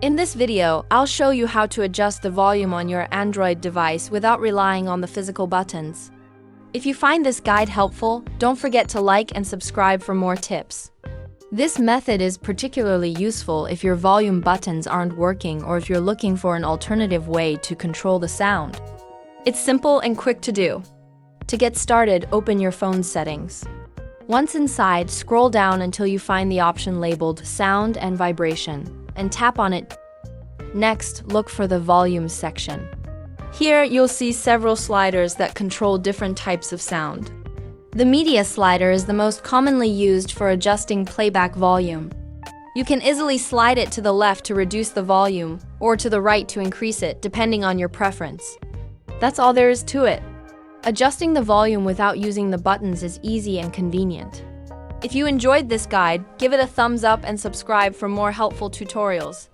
In this video, I'll show you how to adjust the volume on your Android device without relying on the physical buttons. If you find this guide helpful, don't forget to like and subscribe for more tips. This method is particularly useful if your volume buttons aren't working or if you're looking for an alternative way to control the sound. It's simple and quick to do. To get started, open your phone's settings. Once inside, scroll down until you find the option labeled Sound and Vibration, and tap on it. Next, look for the Volume section. Here, you'll see several sliders that control different types of sound. The Media slider is the most commonly used for adjusting playback volume. You can easily slide it to the left to reduce the volume, or to the right to increase it, depending on your preference. That's all there is to it. Adjusting the volume without using the buttons is easy and convenient. If you enjoyed this guide, give it a thumbs up and subscribe for more helpful tutorials.